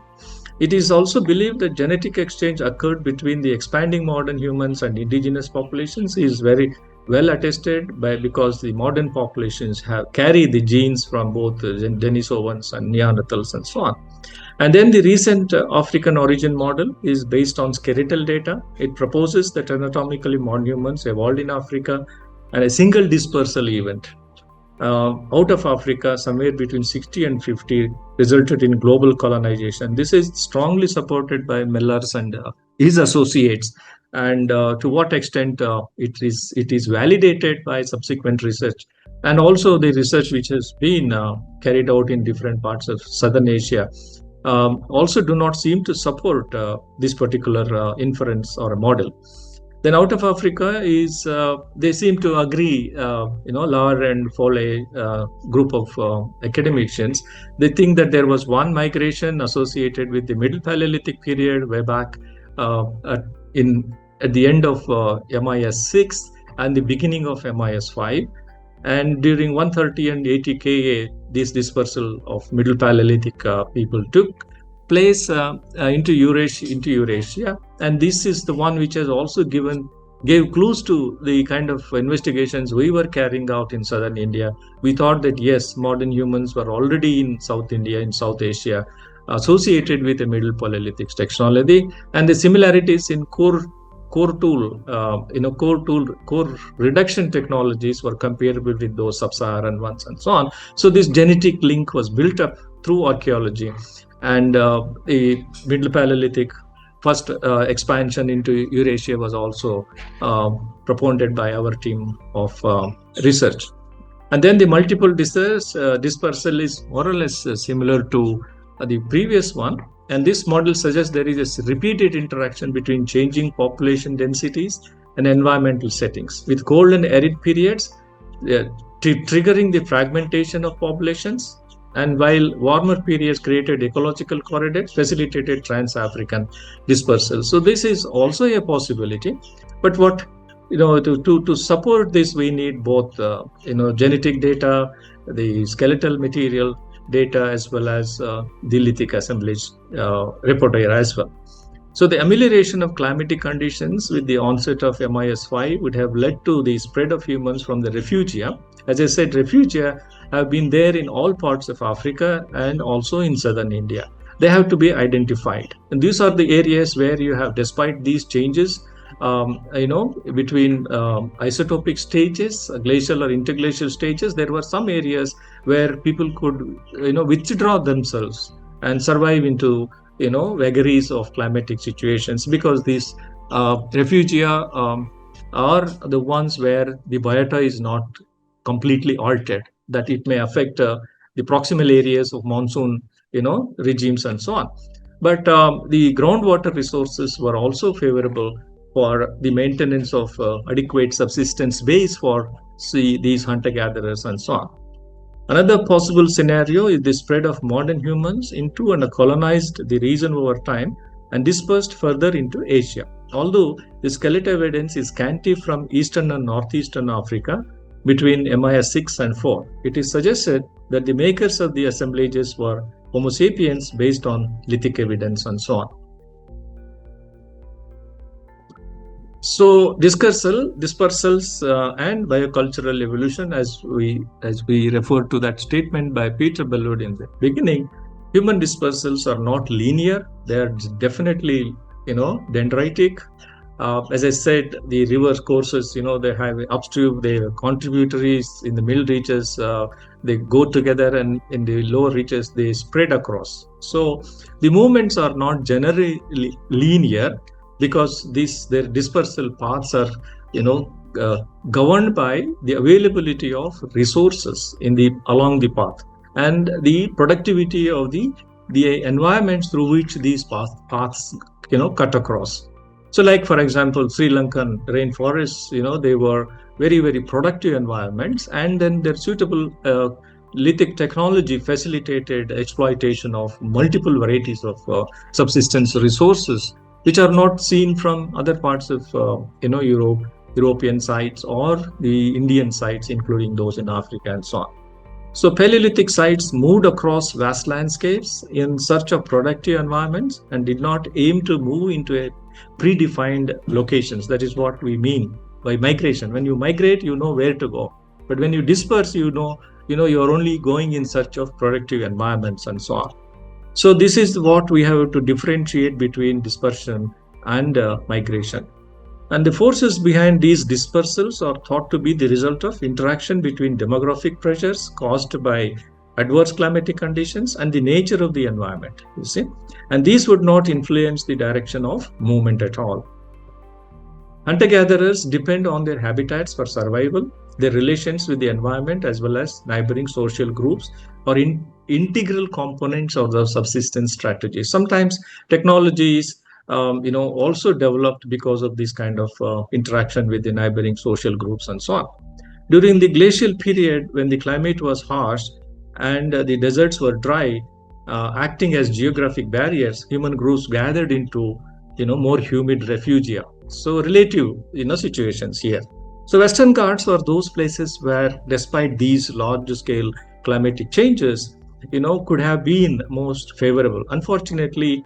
[SPEAKER 1] It is also believed that genetic exchange occurred between the expanding modern humans and indigenous populations is very well attested because the modern populations carry the genes from both Denisovans and Neanderthals and so on. And then the recent African origin model is based on skeletal data. It proposes that anatomically modern humans evolved in Africa, and a single dispersal event out of Africa somewhere between 60 and 50 resulted in global colonization. This is strongly supported by Mellors and his associates. And to what extent it is validated by subsequent research, and also the research which has been carried out in different parts of Southern Asia also do not seem to support this particular inference or a model. Then out of Africa is they seem to agree, Lahr and Foley group of academicians, they think that there was one migration associated with the Middle Paleolithic period way back at the end of MIS 6 and the beginning of MIS 5, and during 130 and 80 Ka, this dispersal of Middle Paleolithic people took place into Eurasia, and this is the one which has also gave clues to the kind of investigations we were carrying out in southern India. We thought that yes, modern humans were already in South India, in South Asia, associated with the Middle Paleolithic technology, and the similarities in core reduction technologies were comparable with those sub-Saharan ones and so on. So this genetic link was built up through archaeology, and the Middle Paleolithic first expansion into Eurasia was also proponed by our team of research. And then the multiple dispersal is more or less similar to the previous one. And this model suggests there is a repeated interaction between changing population densities and environmental settings, with cold and arid periods triggering the fragmentation of populations, and while warmer periods created ecological corridors, facilitated trans-African dispersal. So this is also a possibility. But what to support this, we need both genetic data, the skeletal material data, as well as the lithic assemblage repertoire as well. So the amelioration of climatic conditions with the onset of MIS 5 would have led to the spread of humans from the Refugia. As I said, Refugia have been there in all parts of Africa and also in southern India. They have to be identified. And these are the areas where you have, despite these changes, between isotopic stages, glacial or interglacial stages, there were some areas where people could, withdraw themselves and survive into, vagaries of climatic situations, because these refugia are the ones where the biota is not completely altered, that it may affect the proximal areas of monsoon, regimes and so on. But the groundwater resources were also favorable for the maintenance of adequate subsistence base for these hunter-gatherers and so on. Another possible scenario is the spread of modern humans into and colonized the region over time and dispersed further into Asia. Although the skeletal evidence is scanty from eastern and northeastern Africa between MIS 6 and 4, it is suggested that the makers of the assemblages were Homo sapiens based on lithic evidence and so on. So dispersals and biocultural evolution, as we refer to that statement by Peter Bellwood in the beginning, human dispersals are not linear. They are definitely, dendritic. As I said, the river courses, they have upstream, they have contributaries in the middle reaches, they go together, and in the lower reaches, they spread across. So the movements are not generally linear, because their dispersal paths are, governed by the availability of resources along the path and the productivity of the environments through which these paths, cut across. So, like for example, Sri Lankan rainforests, they were very, very productive environments, and then their suitable lithic technology facilitated exploitation of multiple varieties of subsistence resources, which are not seen from other parts of European sites or the Indian sites, including those in Africa and so on. So Paleolithic sites moved across vast landscapes in search of productive environments and did not aim to move into a predefined locations. That is what we mean by migration. When you migrate, you know where to go. But when you disperse, you know you're only going in search of productive environments and so on. So this is what we have to differentiate between dispersion and migration. And the forces behind these dispersals are thought to be the result of interaction between demographic pressures caused by adverse climatic conditions and the nature of the environment, you see. And these would not influence the direction of movement at all. Hunter-gatherers depend on their habitats for survival. Their relations with the environment as well as neighboring social groups are integral components of the subsistence strategy. Sometimes technologies also developed because of this kind of interaction with the neighboring social groups and so on. During the glacial period, when the climate was harsh and the deserts were dry, acting as geographic barriers, human groups gathered into more humid refugia. So relative situations here. So Western Ghats are those places where, despite these large-scale climatic changes, could have been most favorable. Unfortunately,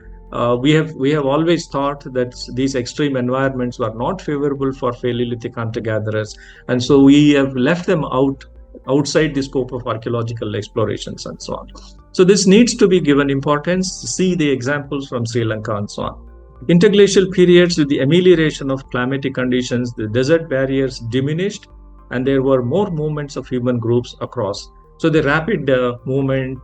[SPEAKER 1] we have always thought that these extreme environments were not favorable for Paleolithic hunter-gatherers, and so we have left them outside the scope of archaeological explorations and so on. So this needs to be given importance. See the examples from Sri Lanka and so on. Interglacial periods, with the amelioration of climatic conditions, the desert barriers diminished, and there were more movements of human groups across. So the rapid movement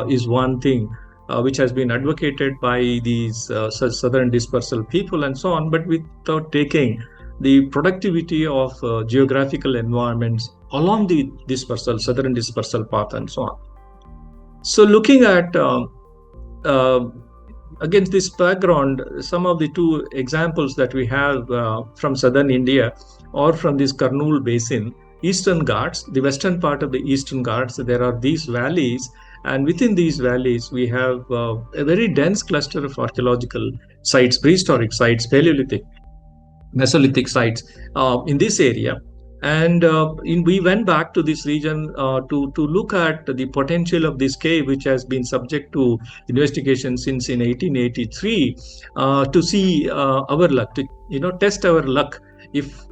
[SPEAKER 1] is one thing which has been advocated by these southern dispersal people and so on, but without taking the productivity of geographical environments along the southern dispersal path and so on. So looking at against this background, some of the two examples that we have from southern India or from this Kurnool Basin, Eastern Ghats, the western part of the Eastern Ghats, there are these valleys, and within these valleys we have a very dense cluster of archaeological sites, prehistoric sites, Paleolithic, Mesolithic sites in this area. And we went back to this region to look at the potential of this cave, which has been subject to investigation since in 1883, to see our luck, to test our luck if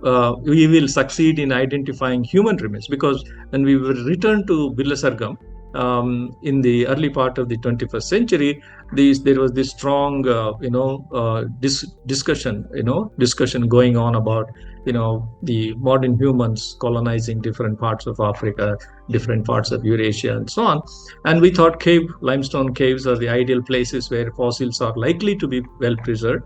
[SPEAKER 1] we will succeed in identifying human remains. Because when we returned to Bilasargam in the early part of the 21st century, there was this strong discussion going on about the modern humans colonizing different parts of Africa, different parts of Eurasia and so on. And we thought limestone caves are the ideal places where fossils are likely to be well preserved.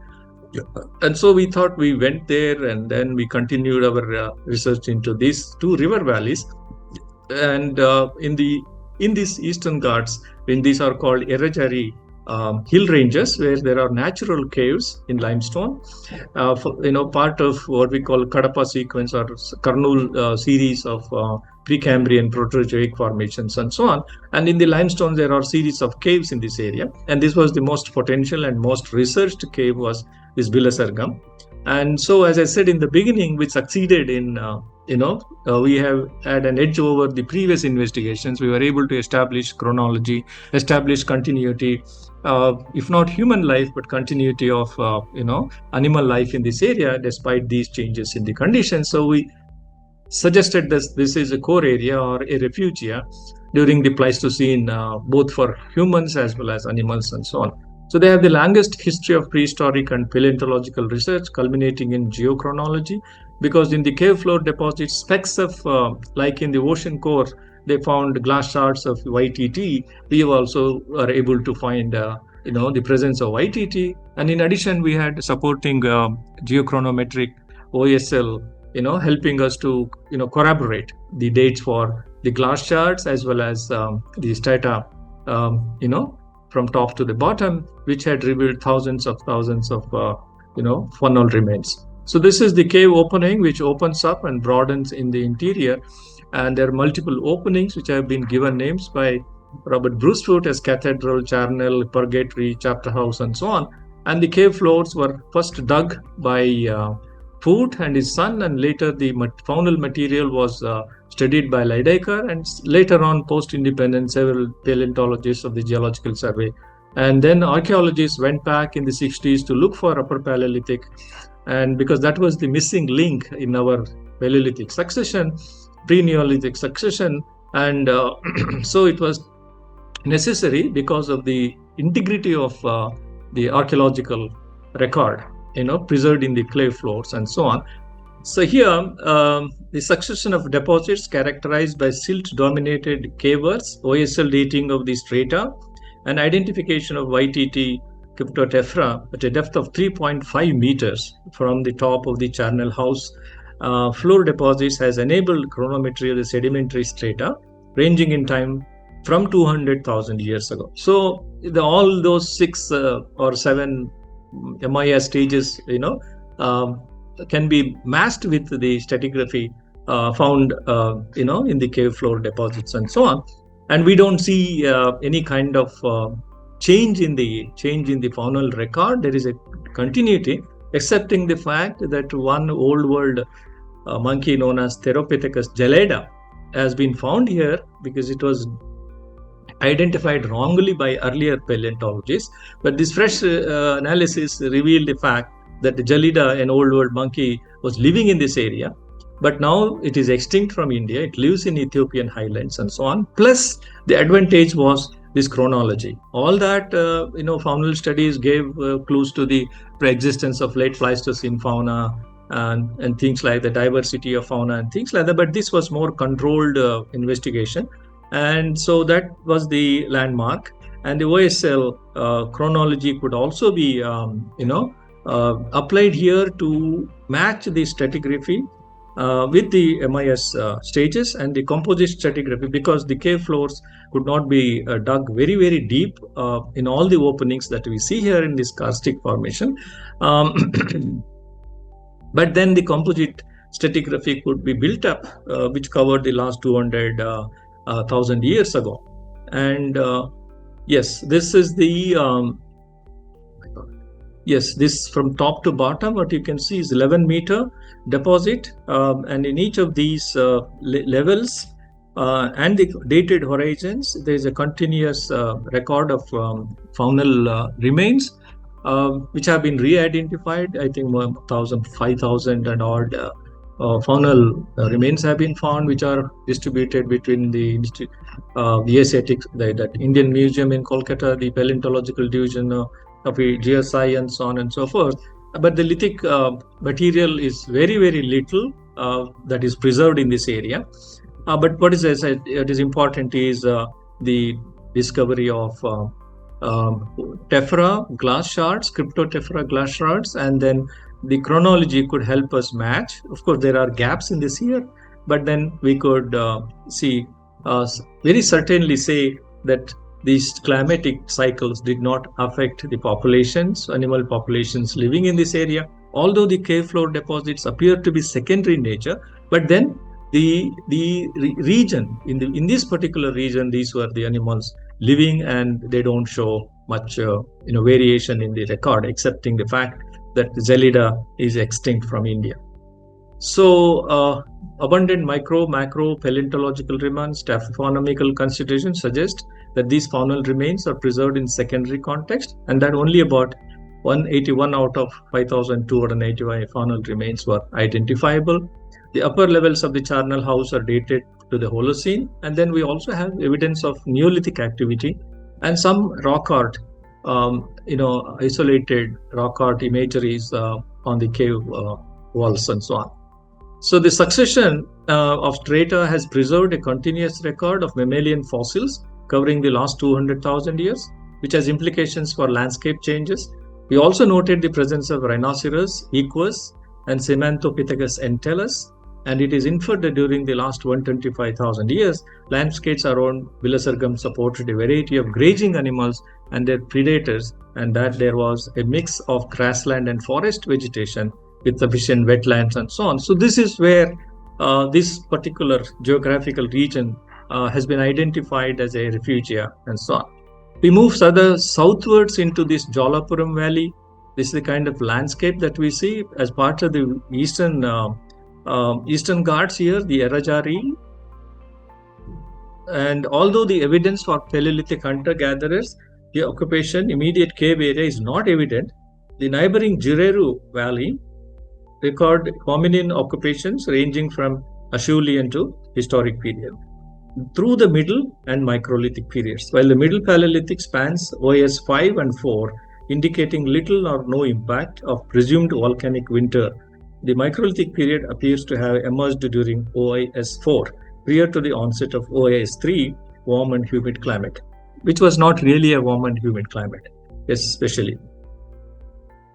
[SPEAKER 1] And so we thought, we went there, and then we continued our research into these two river valleys. And in these Eastern Ghats, when these are called Errajari hill ranges, where there are natural caves in limestone, part of what we call Kadapa sequence or Kurnool series of Precambrian Proterozoic formations and so on. And in the limestone, there are series of caves in this area. And this was the most potential and most researched cave, was this Bilasargam. And so, as I said in the beginning, we succeeded in we have had an edge over the previous investigations. We were able to establish chronology, establish continuity, if not human life, but continuity of animal life in this area, despite these changes in the conditions. So we suggested this is a core area or a refugia during the Pleistocene, both for humans as well as animals and so on. So they have the longest history of prehistoric and paleontological research, culminating in geochronology, because in the cave floor deposits, specks of, like in the ocean core, they found glass shards of YTT. We also are able to find the presence of YTT. And in addition, we had supporting geochronometric OSL, helping us to corroborate the dates for the glass shards as well as the strata, from top to the bottom, which had revealed thousands of funnel remains. So this is the cave opening, which opens up and broadens in the interior, and there are multiple openings which have been given names by Robert Brucefoot as cathedral, charnel, purgatory, chapter house, and so on. And the cave floors were first dug by Foot and his son, and later the faunal material was studied by Lydekker, and later on, post-independence, several paleontologists of the Geological Survey. And then archaeologists went back in the 60s to look for Upper Paleolithic, and because that was the missing link in our Paleolithic succession, pre-Neolithic succession, and so it was necessary because of the integrity of the archaeological record, preserved in the clay floors and so on. So here, the succession of deposits characterized by silt-dominated cavers, OSL dating of the strata, and identification of YTT Cryptotephra at a depth of 3.5 meters from the top of the charnel house floor deposits has enabled chronometry of the sedimentary strata, ranging in time from 200,000 years ago. So all those 6 or 7 MIS stages, can be matched with the stratigraphy found, in the cave floor deposits and so on. And we don't see any kind of change in the faunal record. There is a continuity, excepting the fact that one old world monkey known as Theropithecus gelida has been found here because it was identified wrongly by earlier paleontologists, but this fresh analysis revealed the fact that the Gelida, an old world monkey, was living in this area, but now it is extinct from India. It lives in Ethiopian highlands and so on. Plus, the advantage was this chronology. All that faunal studies gave clues to the pre-existence of late Pleistocene fauna and things like the diversity of fauna and things like that. But this was more controlled investigation. And so that was the landmark, and the OSL chronology could also be, applied here to match the stratigraphy with the MIS stages and the composite stratigraphy, because the cave floors could not be dug very, very deep in all the openings that we see here in this karstic formation. But then the composite stratigraphy could be built up, which covered the last 200,000 years ago. And yes, this is the this from top to bottom, what you can see is 11-meter deposit, and in each of these levels and the dated horizons, there is a continuous record of faunal remains, which have been re-identified. I think 5,000 and odd faunal remains have been found, which are distributed between the Asiatic, that Indian Museum in Kolkata, the Paleontological Division of GSI, and so on and so forth. But the lithic material is very, very little that is preserved in this area. But what is important is the discovery of tephra glass shards, cryptotephra glass shards, and then the chronology could help us match. Of course, there are gaps in this here, but then we could very certainly say that these climatic cycles did not affect the populations, animal populations living in this area. Although the cave floor deposits appear to be secondary in nature, but then the region, in this particular region, these were the animals living, and they don't show much variation in the record, excepting the fact that Zelida is extinct from India. So, abundant macro paleontological remains, taphonomical considerations suggest that these faunal remains are preserved in secondary context, and that only about 181 out of 5,285 faunal remains were identifiable. The upper levels of the charnel house are dated to the Holocene, and then we also have evidence of Neolithic activity and some rock art, isolated rock art imageries on the cave walls and so on. So the succession of strata has preserved a continuous record of mammalian fossils covering the last 200,000 years, which has implications for landscape changes. We also noted the presence of rhinoceros, equus, and Semantopithecus entellus, and it is inferred that during the last 125,000 years, landscapes around Villasurgam supported a variety of grazing animals and their predators, and that there was a mix of grassland and forest vegetation with sufficient wetlands and so on. So this is where this particular geographical region has been identified as a refugia and so on. We move further southwards into this Jolapuram Valley. This is the kind of landscape that we see as part of the eastern Ghats here, the Errajari. And although the evidence for Paleolithic hunter-gatherers, the occupation, immediate cave area is not evident, the neighboring Jireru Valley record hominin occupations ranging from Acheulean to historic period through the Middle and Microlithic periods, while the Middle Paleolithic spans OS 5 and 4, indicating little or no impact of presumed volcanic winter. The Microlithic period appears to have emerged during OIS 4, prior to the onset of OIS 3, warm and humid climate, which was not really a warm and humid climate, especially.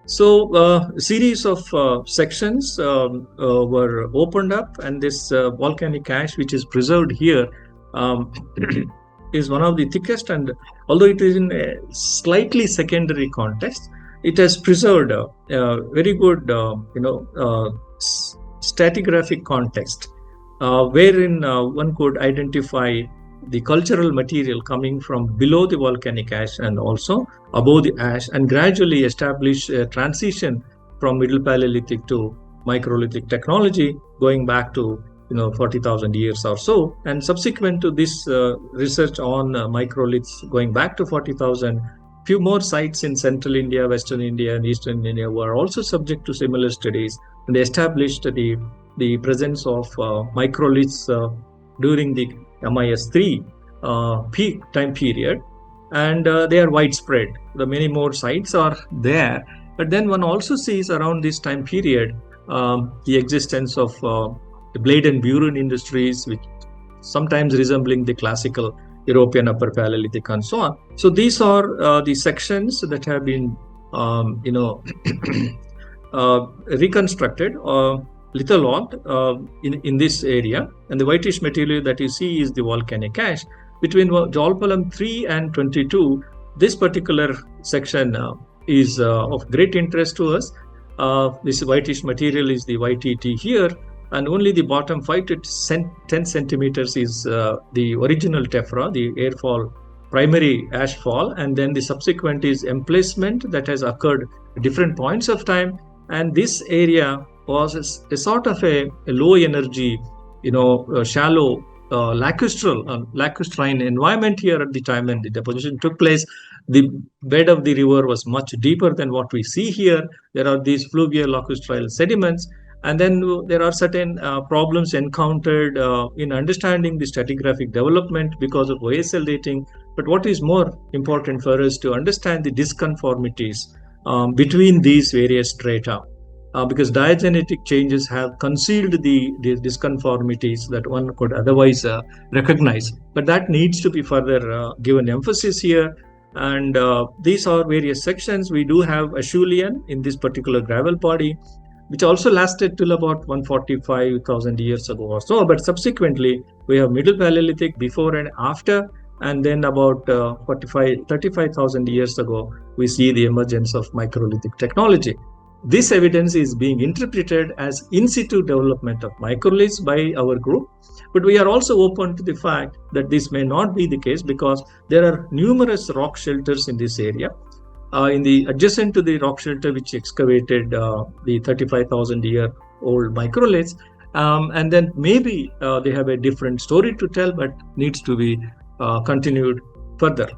[SPEAKER 1] So a series of sections were opened up, and this volcanic ash, which is preserved here, is one of the thickest, and although it is in a slightly secondary context, it has preserved a very good stratigraphic context wherein one could identify the cultural material coming from below the volcanic ash and also above the ash, and gradually establish a transition from Middle Paleolithic to Microlithic technology going back to 40,000 years or so. And subsequent to this research on microliths going back to 40,000, few more sites in Central India, Western India, and Eastern India were also subject to similar studies, and they established the presence of microliths during the MIS3 peak time period, and they are widespread. The many more sites are there, but then one also sees around this time period the existence of the blade and burin industries, which sometimes resembling the classical European Upper Paleolithic and so on. So these are the sections that have been reconstructed lithologged in this area, and the whitish material that you see is the volcanic ash. Between Jolpalam 3 and 22, this particular section is of great interest to us. This whitish material is the YTT here, and only the bottom 5 to 10 centimeters is the original tephra, the airfall, primary ash fall, and then the subsequent is emplacement that has occurred at different points of time. And this area was a sort of a low energy, shallow lacustrine environment here at the time when the deposition took place. The bed of the river was much deeper than what we see here. There are these fluvial lacustrine sediments, and then there are certain problems encountered in understanding the stratigraphic development because of OSL dating. But what is more important for us to understand the disconformities between these various strata, because diagenetic changes have concealed the disconformities that one could otherwise recognize. But that needs to be further given emphasis here. And these are various sections. We do have Acheulean in this particular gravel body, which also lasted till about 145,000 years ago or so. But subsequently, we have Middle Paleolithic before and after, and then about 35,000 years ago, we see the emergence of microlithic technology. This evidence is being interpreted as in situ development of microliths by our group, but we are also open to the fact that this may not be the case because there are numerous rock shelters in this area. In the adjacent to the rock shelter which excavated the 35,000 year old microliths. And then maybe they have a different story to tell, but needs to be continued further.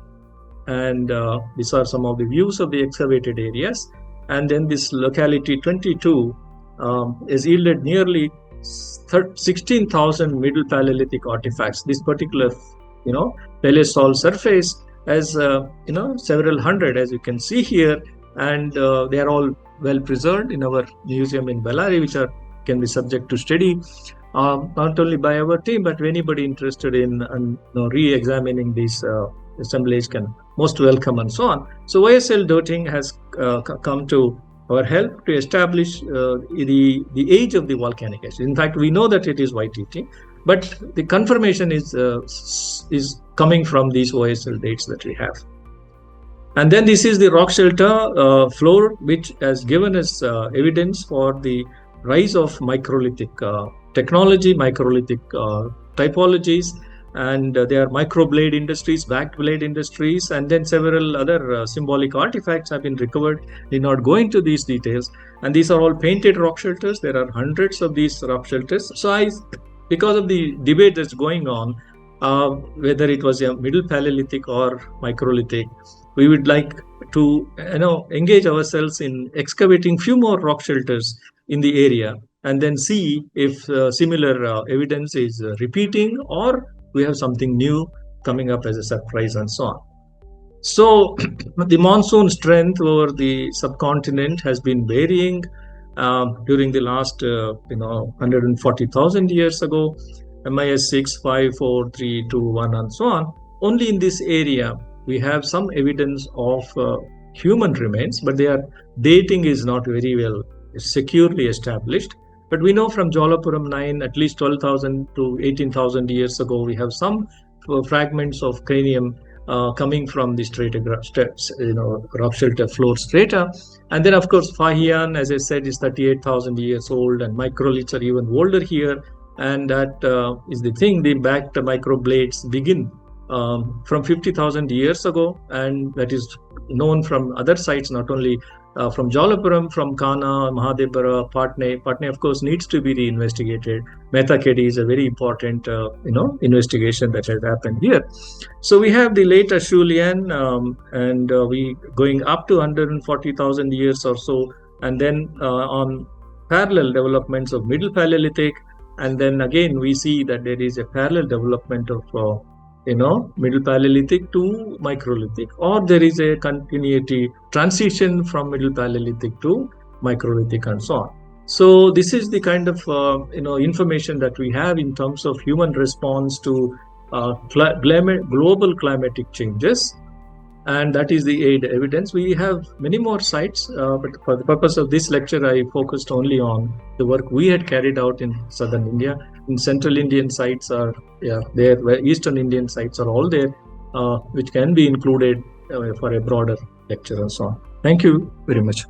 [SPEAKER 1] And these are some of the views of the excavated areas. And then this locality 22 is yielded nearly 16,000 Middle Paleolithic artifacts. This particular, paleosol surface has, several hundred, as you can see here, and they are all well preserved in our museum in Bellary, which can be subject to study, not only by our team, but anybody interested in re-examining these assemblies can most welcome, and so on. So YSL dating has come to our help to establish the age of the volcanic ash. In fact, we know that it is YTT, but the confirmation is coming from these OSL dates that we have. And then this is the rock shelter floor, which has given us evidence for the rise of microlithic technology, microlithic typologies, and there are microblade industries, backed blade industries, and then several other symbolic artifacts have been recovered. Need not go into these details. And these are all painted rock shelters. There are hundreds of these rock shelters. So because of the debate that's going on, whether it was a Middle Paleolithic or microlithic, we would like to engage ourselves in excavating few more rock shelters in the area, and then see if similar evidence is repeating, or we have something new coming up as a surprise, and so on. So the monsoon strength over the subcontinent has been varying during the last 140,000 years ago, MIS 6, 5, 4, 3, 2, 1, and so on. Only in this area we have some evidence of human remains, but their dating is not very well securely established. But we know from Jolapuram 9, at least 12,000 to 18,000 years ago, we have some fragments of cranium coming from the rock shelter floor strata. And then, of course, Fahian, as I said, is 38,000 years old, and microliths are even older here. And that is the thing, the backed microblades begin from 50,000 years ago, and that is known from other sites, not only from Jolapuram, from Kana, Mahadevpura, Patne. Patne, of course, needs to be reinvestigated. Methakedi is a very important, investigation that has happened here. So we have the late Acheulean, and we going up to 140,000 years or so, and then on parallel developments of Middle Paleolithic, and then again we see that there is a parallel development of Middle Paleolithic to microlithic, or there is a continuity transition from Middle Paleolithic to microlithic, and so on. So this is the kind of information that we have in terms of human response to global climatic changes, and that is the aid evidence. We have many more sites, but for the purpose of this lecture, I focused only on the work we had carried out in southern India. In Central Indian sites are there, where Eastern Indian sites are all there, which can be included for a broader lecture and so on. Thank you very much.